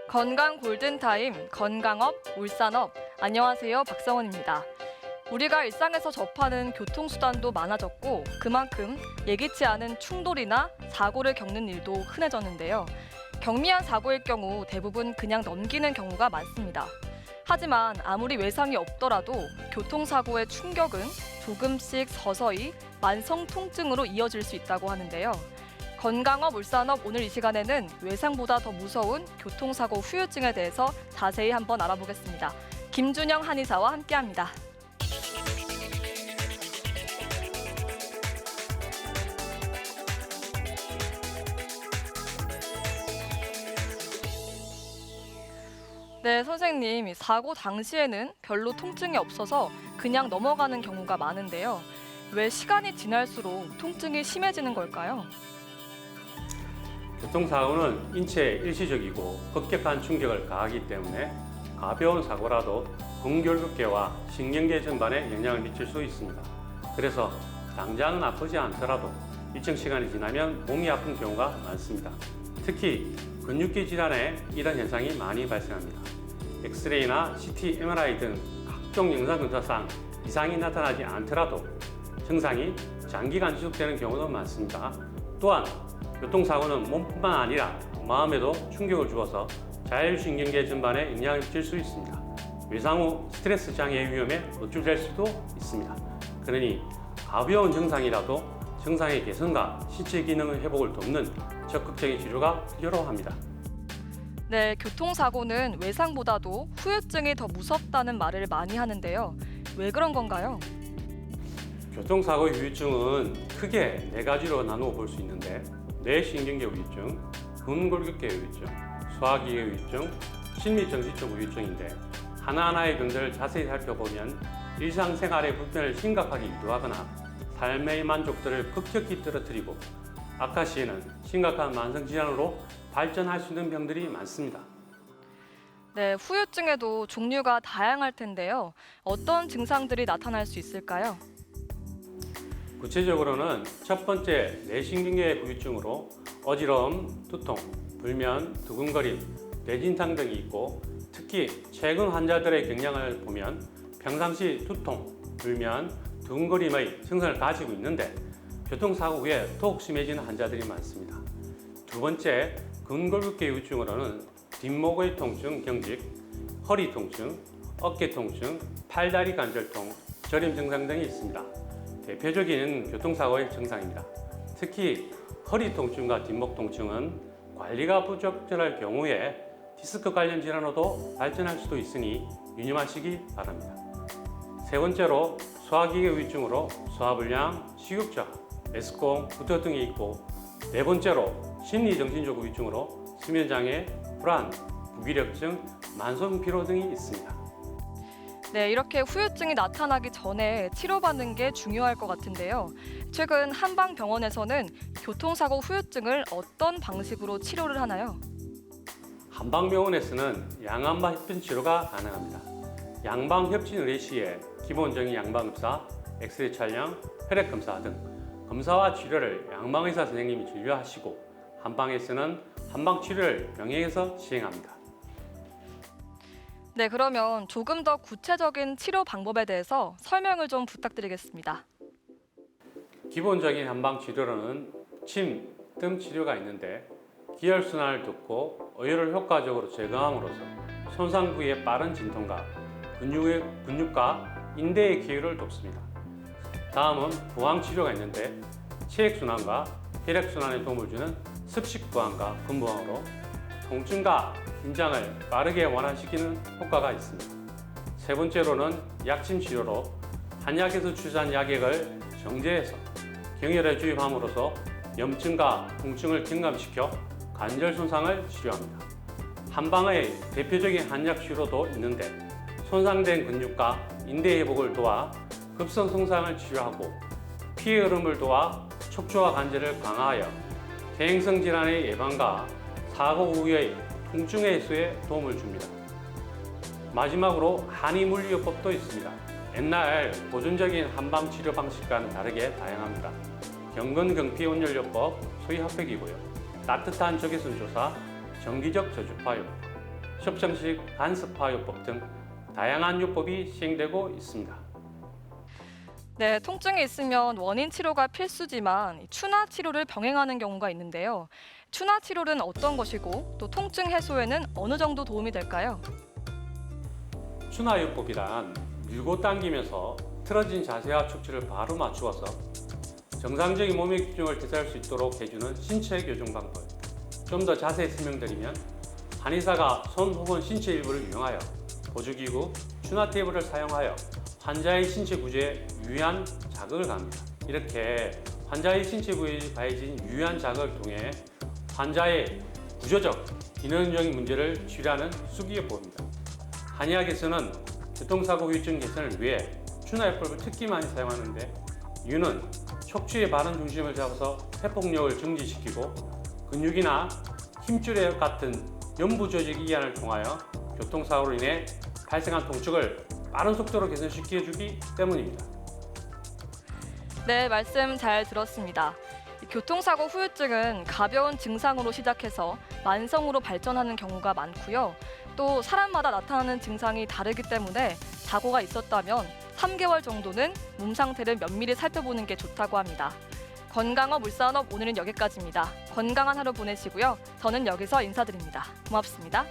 건강 골든타임, 건강업, 울산업. 안녕하세요, 박성원입니다. 우리가 일상에서 접하는 교통수단도 많아졌고 그만큼 예기치 않은 충돌이나 사고를 겪는 일도 흔해졌는데요. 경미한 사고일 경우 대부분 그냥 넘기는 경우가 많습니다. 하지만 아무리 외상이 없더라도 교통사고의 충격은 조금씩 서서히 만성 통증으로 이어질 수 있다고 하는데요. 건강업, 울산업 오늘 이 시간에는 외상보다 더 무서운 교통사고 후유증에 대해서 자세히 한번 알아보겠습니다. 김준영 한의사와 함께합니다. 네, 선생님. 사고 당시에는 별로 통증이 없어서 그냥 넘어가는 경우가 많은데요. 왜 시간이 지날수록 통증이 심해지는 걸까요? 교통사고는 인체에 일시적이고 급격한 충격을 가하기 때문에 가벼운 사고라도 근골격계와 신경계 전반에 영향을 미칠 수 있습니다. 그래서 당장은 아프지 않더라도 일정 시간이 지나면 몸이 아픈 경우가 많습니다. 특히 근육계 질환에 이런 현상이 많이 발생합니다. 엑스레이나 CT, MRI 등 각종 영상검사상 이상이 나타나지 않더라도 증상이 장기간 지속되는 경우도 많습니다. 또한 교통사고는 몸뿐만 아니라 마음에도 충격을 주어서 자율신경계 전반에 영향을 미칠 수 있습니다. 외상 후 스트레스 장애 위험에 노출될 수도 있습니다. 그러니 가벼운 증상이라도 증상의 개선과 신체 기능 회복을 돕는 적극적인 치료가 필요로 합니다. 네, 교통사고는 외상보다도 후유증이 더 무섭다는 말을 많이 하는데요. 왜 그런 건가요? 교통사고의 후유증은 크게 네 가지로 나누어 볼 수 있는데 뇌신경계 후유증, 근골격계 후유증, 소화기계 후유증, 심리정신적 후유증인데 하나하나의 병들을 자세히 살펴보면 일상생활의 불편을 심각하게 유도하거나 삶의 만족도를 급격히 떨어뜨리고 악화 시에는 심각한 만성질환으로 발전할 수 있는 병들이 많습니다. 네, 후유증에도 종류가 다양할 텐데요. 어떤 증상들이 나타날 수 있을까요? 구체적으로는 첫 번째 뇌신경계 후유증으로 어지러움, 두통, 불면, 두근거림, 뇌진탕 등이 있고 특히 최근 환자들의 경향을 보면 평상시 두통, 불면, 두근거림의 증상을 가지고 있는데 교통사고 후에 더욱 심해지는 환자들이 많습니다. 두 번째 근골격계 후유증으로는 뒷목의 통증, 경직, 허리 통증, 어깨 통증, 팔다리 관절통, 저림 증상 등이 있습니다. 대표적인 교통사고의 증상입니다. 특히 허리 통증과 뒷목 통증은 관리가 부적절할 경우에 디스크 관련 질환으로도 발전할 수도 있으니 유념하시기 바랍니다. 세 번째로 소화기계 후유증으로 소화불량, 식욕저하, 메스꺼움, 구토 등이 있고 네 번째로 심리정신적 후유증으로 수면장애, 불안, 무기력증, 만성피로 등이 있습니다. 네, 이렇게 후유증이 나타나기 전에 치료받는 게 중요할 것 같은데요. 최근 한방병원에서는 교통사고 후유증을 어떤 방식으로 치료를 하나요? 한방병원에서는 양압마 협진 치료가 가능합니다. 양방협진 의뢰 시에 기본적인 양방검사, 엑스레이 촬영, 혈액 검사 등 검사와 치료를 양방의사 선생님이 진료하시고 한방에서는 한방치료를 병행해서 시행합니다. 네, 그러면 조금 더 구체적인 치료 방법에 대해서 설명을 좀 부탁드리겠습니다. 기본적인 한방치료로는 침, 뜸 치료가 있는데 기혈순환을 돕고 어혈을 효과적으로 제거함으로써 손상 부위의 빠른 진통과 근육과 인대의 기혈을 돕습니다. 다음은 부항치료가 있는데 체액순환과 혈액순환에 도움을 주는 습식부항과 근부항으로 통증과 긴장을 빠르게 완화시키는 효과가 있습니다. 세 번째로는 약침치료로 한약에서 추출한 약액을 정제해서 경혈에 주입함으로써 염증과 통증을 경감시켜 관절 손상을 치료합니다. 한방의 대표적인 한약 치료도 있는데 손상된 근육과 인대 회복을 도와 급성 손상을 치료하고 피의 흐름을 도와 척추와 관절을 강화하여 퇴행성 질환의 예방과 사고 후의 통증 해소에 도움을 줍니다. 마지막으로 한의물리요법도 있습니다. 옛날 보존적인 한방 치료 방식과는 다르게 다양합니다. 경근경피온열요법, 소위 핫팩이고요. 따뜻한 적외선 조사, 정기적 저주파요, 협정식 간섭화요법 등 다양한 요법이 시행되고 있습니다. 네, 통증이 있으면 원인 치료가 필수지만 추나 치료를 병행하는 경우가 있는데요. 추나 치료는 어떤 것이고 또 통증 해소에는 어느 정도 도움이 될까요? 추나요법이란 밀고 당기면서 틀어진 자세와 척추를 바로 맞추어서 정상적인 몸의 기준을 되찾을 수 있도록 해주는 신체 교정 방법. 좀 더 자세히 설명드리면 한의사가 손 혹은 신체 일부를 이용하여 보조기구, 추나 테이블을 사용하여 환자의 신체 구조에 유의한 자극을 가합니다. 이렇게 환자의 신체 부위에 가해진 유의한 자극을 통해 환자의 구조적, 기능적인 문제를 치료하는 수기요법입니다. 한의학에서는 교통사고 후유증 개선을 위해 추나요법을 특히 많이 사용하는데 이유는 척추의 바른 중심을 잡아서 회복력을 증진시키고 근육이나 힘줄의 같은 연부 조직 이완을 통하여 교통사고로 인해 발생한 통증을 빠른 속도로 개선시켜주기 때문입니다. 네, 말씀 잘 들었습니다. 교통사고 후유증은 가벼운 증상으로 시작해서 만성으로 발전하는 경우가 많고요. 또 사람마다 나타나는 증상이 다르기 때문에 사고가 있었다면 3개월 정도는 몸 상태를 면밀히 살펴보는 게 좋다고 합니다. 건강업 울산업 오늘은 여기까지입니다. 건강한 하루 보내시고요. 저는 여기서 인사드립니다. 고맙습니다.